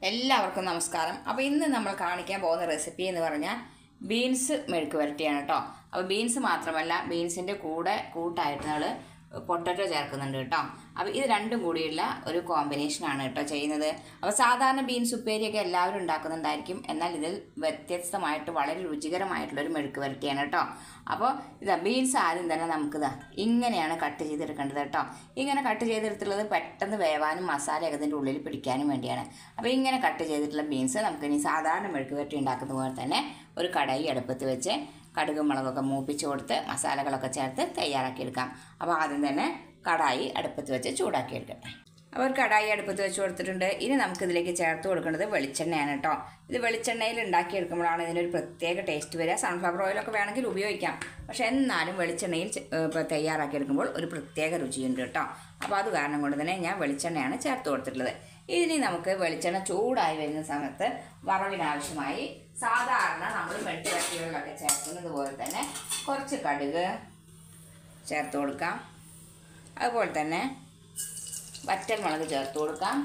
എല്ലാവർക്കും നമസ്കാരം. അപ്പോൾ ഇന്ന് നമ്മൾ കാണിക്കാൻ പോകുന്ന റെസിപ്പി എന്ന് പറഞ്ഞാൽ ബീൻസ് മെഴുക്ക് വരട്ടിയാണ് കേട്ടോ. അപ്പോൾ ബീൻസ് മാത്രമല്ല, ബീൻസിൻ്റെ കൂട്ടായിട്ട് നമ്മൾ പൊട്ടറ്റോ ചേർക്കുന്നുണ്ട് കേട്ടോ. അപ്പോൾ ഇത് രണ്ടും കൂടിയുള്ള ഒരു കോമ്പിനേഷനാണ് കേട്ടോ ചെയ്യുന്നത്. അപ്പോൾ സാധാരണ ബീൻസ് ഉപ്പേരിയൊക്കെ എല്ലാവരും ഉണ്ടാക്കുന്നുണ്ടായിരിക്കും, എന്നാൽ ഇതിൽ വ്യത്യസ്തമായിട്ട് വളരെ രുചികരമായിട്ടുള്ളൊരു മെഴുക്ക് വരട്ടിയാണ് കേട്ടോ. അപ്പോൾ ഇതാ ബീൻസ് ആദ്യം തന്നെ നമുക്കിതാ ഇങ്ങനെയാണ് കട്ട് ചെയ്തെടുക്കേണ്ടത് കേട്ടോ. ഇങ്ങനെ കട്ട് ചെയ്തെടുത്തുള്ളത് പെട്ടെന്ന് വേവാനും മസാലയൊക്കെ ഇതിൻ്റെ ഉള്ളിൽ പിടിക്കാനും വേണ്ടിയാണ്. അപ്പോൾ ഇങ്ങനെ കട്ട് ചെയ്തിട്ടുള്ള ബീൻസ് നമുക്കിനി സാധാരണ മെഴുക്ക് വരട്ടി ഉണ്ടാക്കുന്ന പോലെ തന്നെ ഒരു കടായി അടുപ്പത്ത് വെച്ച് കടുകും മുളകൊക്കെ മൂപ്പിച്ച് കൊടുത്ത് മസാലകളൊക്കെ ചേർത്ത് തയ്യാറാക്കിയെടുക്കാം. അപ്പോൾ ആദ്യം തന്നെ കടായി അടുപ്പത്ത് വെച്ച് ചൂടാക്കിയെടുക്കട്ടെ. അപ്പോൾ ഒരു കടായി അടുപ്പത്ത് വെച്ച് കൊടുത്തിട്ടുണ്ട്. ഇനി നമുക്കിതിലേക്ക് ചേർത്ത് കൊടുക്കേണ്ടത് വെളിച്ചെണ്ണയാണ് കേട്ടോ. ഇത് വെളിച്ചെണ്ണയിൽ ഉണ്ടാക്കിയെടുക്കുമ്പോഴാണ് ഇതിനൊരു പ്രത്യേക ടേസ്റ്റ് വരിക. സൺഫ്ലവർ ഓയിലൊക്കെ വേണമെങ്കിൽ ഉപയോഗിക്കാം, പക്ഷേ എന്നാലും വെളിച്ചെണ്ണയിൽ തയ്യാറാക്കിയെടുക്കുമ്പോൾ ഒരു പ്രത്യേക രുചിയുണ്ട് കേട്ടോ. അപ്പോൾ അത് കാരണം കൊണ്ട് തന്നെ ഞാൻ വെളിച്ചെണ്ണയാണ് ചേർത്ത് കൊടുത്തിട്ടുള്ളത്. ഇനി നമുക്ക് വെളിച്ചെണ്ണ ചൂടായി വരുന്ന സമയത്ത് വറവിനാവശ്യമായി സാധാരണ നമ്മൾ മെഴുക്ക് വരട്ടികളിലൊക്കെ ചേർക്കുന്നത് പോലെ തന്നെ കുറച്ച് കടുക് ചേർത്ത് കൊടുക്കാം. അതുപോലെ തന്നെ വറ്റൽമുളക് ചേർത്ത് കൊടുക്കാം.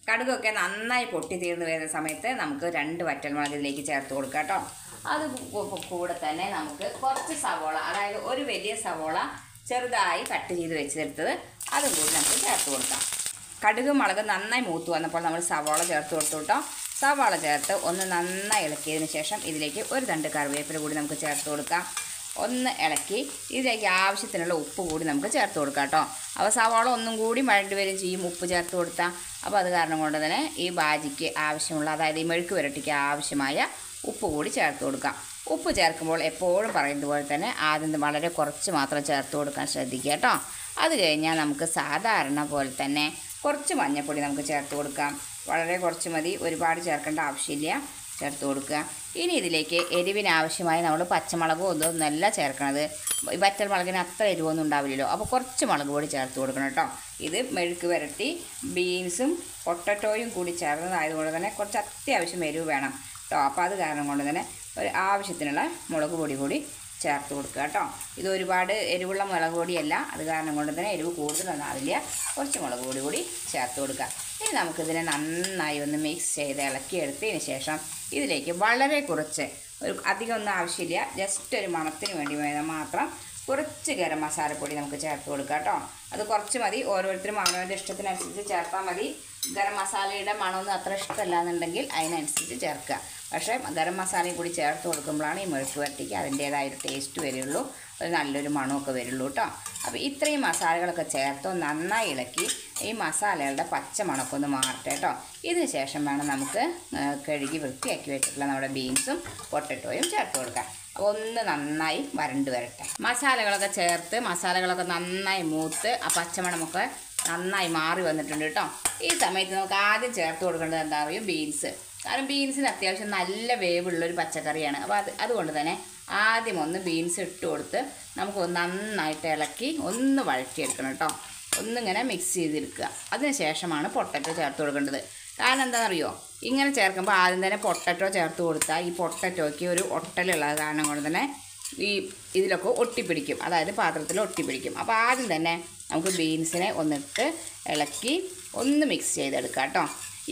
കടുകൊക്കെ നന്നായി പൊട്ടി തീർന്ന് വരുന്ന സമയത്ത് നമുക്ക് 2 വറ്റൽമുളക് ഇതിലേക്ക് ചേർത്ത് കൊടുക്കാം കേട്ടോ. അത് കൂടെ തന്നെ നമുക്ക് കുറച്ച് സവോള, അതായത് ഒരു വലിയ സവോള ചെറുതായി കട്ട് ചെയ്ത് വെച്ചെടുത്തത് അതും കൂടി നമുക്ക് ചേർത്ത് കൊടുക്കാം. കടുക് മുളക് നന്നായി മൂത്ത് വന്നപ്പോൾ നമ്മൾ സവോള ചേർത്ത് കൊടുത്തു കേട്ടോ. സവാള ചേർത്ത് ഒന്ന് നന്നായി ഇളക്കിയതിന് ശേഷം ഇതിലേക്ക് ഒരു തണ്ട് കറിവേപ്പില കൂടി നമുക്ക് ചേർത്ത് കൊടുക്കാം. ഒന്ന് ഇളക്കി ഇതിലേക്ക് ആവശ്യത്തിനുള്ള ഉപ്പ് കൂടി നമുക്ക് ചേർത്ത് കൊടുക്കാം കേട്ടോ. അപ്പോൾ സവാള ഒന്നും കൂടി വഴണ്ടി വരും ചെയ്യും ഉപ്പ് ചേർത്ത് കൊടുത്താൽ. അപ്പോൾ അത് കാരണം കൊണ്ട് തന്നെ ഈ ബാജിക്ക് ആവശ്യമുള്ള, അതായത് ഈ മെഴുക്ക് വരട്ടിക്ക് ആവശ്യമായ ഉപ്പ് കൂടി ചേർത്ത് കൊടുക്കാം. ഉപ്പ് ചേർക്കുമ്പോൾ എപ്പോഴും പറയുന്നത് പോലെ തന്നെ ആദ്യം വളരെ കുറച്ച് മാത്രം ചേർത്ത് കൊടുക്കാൻ ശ്രദ്ധിക്കുക കേട്ടോ. അത് കഴിഞ്ഞാൽ നമുക്ക് സാധാരണ പോലെ തന്നെ കുറച്ച് മഞ്ഞൾപ്പൊടി നമുക്ക് ചേർത്ത് കൊടുക്കാം. വളരെ കുറച്ച് മതി, ഒരുപാട് ചേർക്കേണ്ട ആവശ്യമില്ല. ചേർത്ത് കൊടുക്കുക. ഇനി ഇതിലേക്ക് എരിവിനാവശ്യമായി നമ്മൾ പച്ചമുളകും ഒന്നല്ല ചേർക്കണത്. വറ്റൽമുളകിന് അത്ര എരിവൊന്നും ഉണ്ടാവില്ലല്ലോ, അപ്പോൾ കുറച്ച് മുളക് പൊടി ചേർത്ത് കൊടുക്കണം കേട്ടോ. ഇത് മെഴുക്ക് വരട്ടി ബീൻസും പൊട്ടറ്റോയും കൂടി ചേർന്നതായതുകൊണ്ട് തന്നെ കുറച്ച് അത്യാവശ്യം എരിവ് വേണം കേട്ടോ. അപ്പോൾ അത് കാരണം കൊണ്ട് തന്നെ ഒരു ആവശ്യത്തിനുള്ള മുളക് പൊടി കൂടി ചേർത്ത് കൊടുക്കുക കേട്ടോ. ഇത് ഒരുപാട് എരിവുള്ള മുളക് പൊടിയല്ല, അത് കാരണം കൊണ്ട് തന്നെ എരിവ് കൂടുതലൊന്നും ആവില്ല. കുറച്ച് മുളക് പൊടി കൂടി ചേർത്ത് കൊടുക്കുക. ഇനി നമുക്കിതിനെ നന്നായി ഒന്ന് മിക്സ് ചെയ്ത് ഇളക്കിയെടുത്തതിന് ശേഷം ഇതിലേക്ക് വളരെ കുറച്ച്, അധികം ഒന്നും ആവശ്യമില്ല, ജസ്റ്റ് ഒരു മണത്തിന് വേണ്ടി മാത്രം കുറച്ച് ഗരം മസാലപ്പൊടി നമുക്ക് ചേർത്ത് കൊടുക്കുക കേട്ടോ. അത് കുറച്ച് മതി, ഓരോരുത്തരും അവനവൻ്റെ ഇഷ്ടത്തിനനുസരിച്ച് ചേർത്താൽ മതി. ഗരം മസാലയുടെ മണമൊന്നും അത്ര ഇഷ്ടമല്ല എന്നുണ്ടെങ്കിൽ അതിനനുസരിച്ച് ചേർക്കുക. പക്ഷേ ഗരം മസാലയും കൂടി ചേർത്ത് കൊടുക്കുമ്പോഴാണ് ഈ മെഴുക്ക് വരട്ടിക്ക് അതിൻ്റേതായൊരു ടേസ്റ്റ് വരുള്ളൂ, ഒരു നല്ലൊരു മണമൊക്കെ വരുള്ളൂ കേട്ടോ. അപ്പോൾ ഇത്രയും മസാലകളൊക്കെ ചേർത്ത് നന്നായി ഇളക്കി ഈ മസാലകളുടെ പച്ച മണമൊക്കെ ഒന്ന് മാറട്ടെ കേട്ടോ. ഇതിന് ശേഷം വേണം നമുക്ക് കഴുകി വൃത്തിയാക്കി വെച്ചിട്ടുള്ള നമ്മുടെ ബീൻസും പൊട്ടറ്റോയും ചേർത്ത് കൊടുക്കാം. അപ്പോൾ ഒന്ന് നന്നായി വരണ്ട് വരട്ടെ. മസാലകളൊക്കെ ചേർത്ത് മസാലകളൊക്കെ നന്നായി മൂത്ത് ആ പച്ചമണമൊക്കെ നന്നായി മാറി വന്നിട്ടുണ്ട് കേട്ടോ. ഈ സമയത്ത് നമുക്ക് ആദ്യം ചേർത്ത് കൊടുക്കേണ്ടത് എന്താ പറയുക, ബീൻസ്. കാരണം ബീൻസിന് അത്യാവശ്യം നല്ല വേവുള്ളൊരു പച്ചക്കറിയാണ്. അപ്പോൾ അതുകൊണ്ട് തന്നെ ആദ്യം ഒന്ന് ബീൻസ് ഇട്ട് കൊടുത്ത് നമുക്ക് നന്നായിട്ട് ഇളക്കി ഒന്ന് വഴറ്റിയെടുക്കണം കേട്ടോ. ഒന്നിങ്ങനെ മിക്സ് ചെയ്തെടുക്കുക. അതിന് ശേഷമാണ് പൊട്ടറ്റോ ചേർത്ത് കൊടുക്കേണ്ടത്. കാരണം എന്താണെന്നറിയോ, ഇങ്ങനെ ചേർക്കുമ്പോൾ ആദ്യം തന്നെ പൊട്ടറ്റോ ചേർത്ത് കൊടുത്താൽ ഈ പൊട്ടറ്റോയ്ക്ക് ഒരു ഒട്ടലുള്ളത് കാരണം കൊണ്ട് തന്നെ ഇതിലൊക്കെ ഒട്ടിപ്പിടിക്കും, അതായത് പാത്രത്തിൽ ഒട്ടിപ്പിടിക്കും. അപ്പോൾ ആദ്യം തന്നെ നമുക്ക് ബീൻസിനെ ഒന്നിട്ട് ഇളക്കി ഒന്ന് മിക്സ് ചെയ്തെടുക്കാം കേട്ടോ.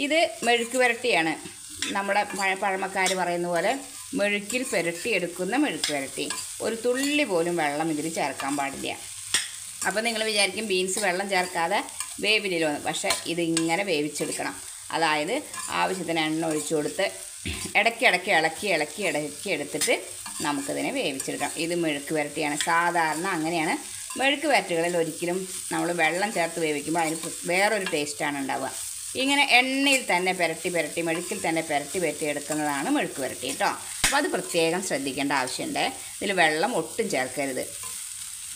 ഇത് മെഴുക്ക് വരട്ടിയാണ്. നമ്മുടെ പഴമക്കാർ പറയുന്ന പോലെ മെഴുക്കിൽ പുരട്ടിയെടുക്കുന്ന മെഴുക്ക് വരട്ടി. ഒരു തുള്ളി പോലും വെള്ളം ഇതിൽ ചേർക്കാൻ പാടില്ല. അപ്പോൾ നിങ്ങൾ വിചാരിക്കും ബീൻസ് വെള്ളം ചേർക്കാതെ വേവില്ലല്ലോ എന്ന്. പക്ഷേ ഇതിങ്ങനെ വേവിച്ചെടുക്കണം. അതായത് ആവശ്യത്തിന് എണ്ണ ഒഴിച്ചു കൊടുത്ത് ഇടയ്ക്കിടയ്ക്ക് ഇളക്കി എടുത്തിട്ട് നമുക്കിതിനെ വേവിച്ചെടുക്കാം. ഇത് മെഴുക്ക് വരട്ടിയാണ്. സാധാരണ അങ്ങനെയാണ് മെഴുക്ക് വരട്ടുകളിൽ ഒരിക്കലും നമ്മൾ വെള്ളം ചേർത്ത് വേവിക്കുമ്പോൾ അതിന് വേറൊരു ടേസ്റ്റാണ് ഉണ്ടാവുക. ഇങ്ങനെ എണ്ണയിൽ തന്നെ പുരട്ടി മെഴുക്കിൽ തന്നെ പുരട്ടി എടുക്കുന്നതാണ് മെഴുക്ക് വരട്ടി കേട്ടോ. അപ്പോൾ അത് പ്രത്യേകം ശ്രദ്ധിക്കേണ്ട ആവശ്യമുണ്ട്. ഇതിൽ വെള്ളം ഒട്ടും ചേർക്കരുത്.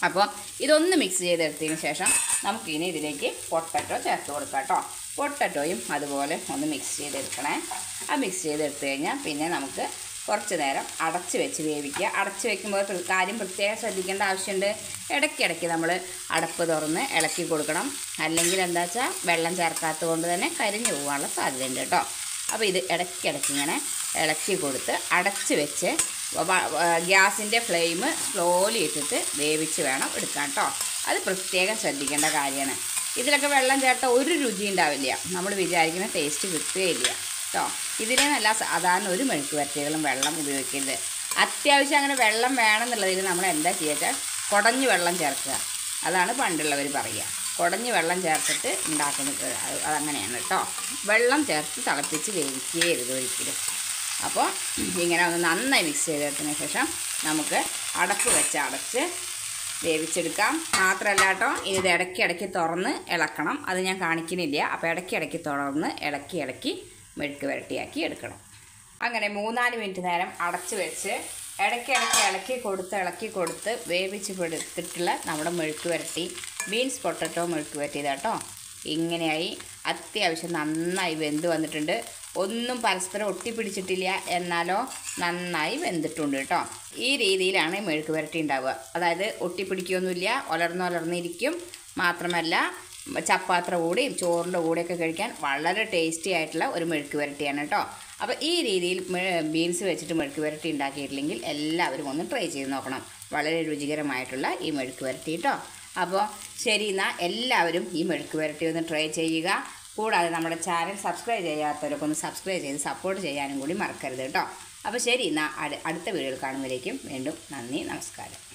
അപ്പോൾ ഇതൊന്ന് മിക്സ് ചെയ്തെടുത്തതിന് ശേഷം നമുക്കിനി ഇതിലേക്ക് പൊട്ടറ്റോ ചേർത്ത് കൊടുക്കാം കേട്ടോ. പൊട്ടറ്റോയും അതുപോലെ ഒന്ന് മിക്സ് ചെയ്തെടുക്കണേ. ആ മിക്സ് ചെയ്തെടുത്ത് കഴിഞ്ഞാൽ പിന്നെ നമുക്ക് കുറച്ച് നേരം അടച്ച് വെച്ച് വേവിക്കുക. അടച്ച് വെക്കുമ്പോൾ കാര്യം പ്രത്യേകം ശ്രദ്ധിക്കേണ്ട ആവശ്യമുണ്ട്. ഇടയ്ക്കിടയ്ക്ക് നമ്മൾ അടപ്പ് തുറന്ന് ഇളക്കി കൊടുക്കണം. അല്ലെങ്കിൽ എന്താ വെച്ചാൽ വെള്ളം ചേർക്കാത്തത് കൊണ്ട് തന്നെ കരിഞ്ഞു പോകാനുള്ള സാധ്യതയുണ്ട് കേട്ടോ. അപ്പോൾ ഇത് ഇടയ്ക്കിടയ്ക്ക് ഇങ്ങനെ ഇളക്കി കൊടുത്ത് അടച്ച് വെച്ച് ഗ്യാസിൻ്റെ ഫ്ലെയിം സ്ലോലി ഇട്ടിട്ട് വേവിച്ച് വേണം എടുക്കാൻ കേട്ടോ. അത് പ്രത്യേകം ശ്രദ്ധിക്കേണ്ട കാര്യമാണ്. ഇതിലൊക്കെ വെള്ളം ചേർത്താൽ ഒരു രുചി ഉണ്ടാവില്ല, നമ്മൾ വിചാരിക്കുന്ന ടേസ്റ്റ് കിട്ടുകയില്ല. കേട്ടോ. ഇതിനെ നല്ല സാധാരണ ഒരു മെഴുക്ക് വരട്ടികളും വെള്ളം ഉപയോഗിക്കരുത്. അത്യാവശ്യം അങ്ങനെ വെള്ളം വേണമെന്നുള്ളതിൽ നമ്മൾ എന്താ ചെയ്യുക, കുടഞ്ഞ് വെള്ളം ചേർക്കുക. അതാണ് പണ്ടുള്ളവർ പറയുക, കുടഞ്ഞ് വെള്ളം ചേർത്തിട്ട് ഉണ്ടാക്കുന്നത്. അതങ്ങനെയാണ് കേട്ടോ. വെള്ളം ചേർത്ത് തിളപ്പിച്ച് വേവിക്കുകയരുത് ഒരിക്കലും. അപ്പോൾ ഇങ്ങനെ ഒന്ന് നന്നായി മിക്സ് ചെയ്തെടുത്തതിന് ശേഷം നമുക്ക് അടപ്പ് വെച്ച് അടച്ച് വേവിച്ചെടുക്കാം. മാത്രമല്ല കേട്ടോ, ഇത് ഇടയ്ക്കിടയ്ക്ക് തുറന്ന് ഇളക്കണം. അത് ഞാൻ കാണിക്കുന്നില്ല. അപ്പോൾ ഇടയ്ക്കിടയ്ക്ക് തുറന്ന് ഇളക്കി മെഴുക്ക് വരട്ടിയാക്കി എടുക്കണം. അങ്ങനെ 3-4 മിനിറ്റ് നേരം അടച്ച് വെച്ച് ഇടയ്ക്കിടയ്ക്ക് ഇളക്കി കൊടുത്ത് വേവിച്ച് എടുത്തിട്ടുള്ള നമ്മുടെ മെഴുക്ക് വരട്ടി, ബീൻസ് പൊട്ടറ്റോ മെഴുക്ക് വരട്ടിയത് കേട്ടോ. ഇങ്ങനെയായി അത്യാവശ്യം നന്നായി വെന്ത് വന്നിട്ടുണ്ട്. ഒന്നും പരസ്പരം ഒട്ടിപ്പിടിച്ചിട്ടില്ല, എന്നാലോ നന്നായി വെന്തിട്ടുണ്ട് കേട്ടോ. ഈ രീതിയിലാണ് മെഴുക്ക് വരട്ടി ഉണ്ടാവുക. അതായത് ഒട്ടിപ്പിടിക്കുകയൊന്നുമില്ല, ഒലർന്നിരിക്കും. മാത്രമല്ല ചപ്പാത്തിയുടെ കൂടെയും ചോറിൻ്റെ കൂടെയൊക്കെ കഴിക്കാൻ വളരെ ടേസ്റ്റി ആയിട്ടുള്ള ഒരു മെഴുക്ക് വരട്ടിയാണ് കേട്ടോ. അപ്പോൾ ഈ രീതിയിൽ ബീൻസ് വെച്ചിട്ട് മെഴുക്ക് വരട്ടി ഉണ്ടാക്കിയിട്ടില്ലെങ്കിൽ എല്ലാവരും ഒന്ന് ട്രൈ ചെയ്ത് നോക്കണം. വളരെ രുചികരമായിട്ടുള്ള ഈ മെഴുക്ക് വരട്ടി കേട്ടോ. അപ്പോൾ ശരി, എന്നാൽ എല്ലാവരും ഈ മെഴുക്ക് വരട്ടി ഒന്ന് ട്രൈ ചെയ്യുക. കൂടാതെ നമ്മുടെ ചാനൽ സബ്സ്ക്രൈബ് ചെയ്യാത്തവരൊക്കെ ഒന്ന് സബ്സ്ക്രൈബ് ചെയ്ത് സപ്പോർട്ട് ചെയ്യാനും കൂടി മറക്കരുത് കേട്ടോ. അപ്പോൾ ശരി, എന്നാൽ അടുത്ത വീഡിയോയിൽ കാണുമ്പോഴേക്കും വീണ്ടും നന്ദി, നമസ്കാരം.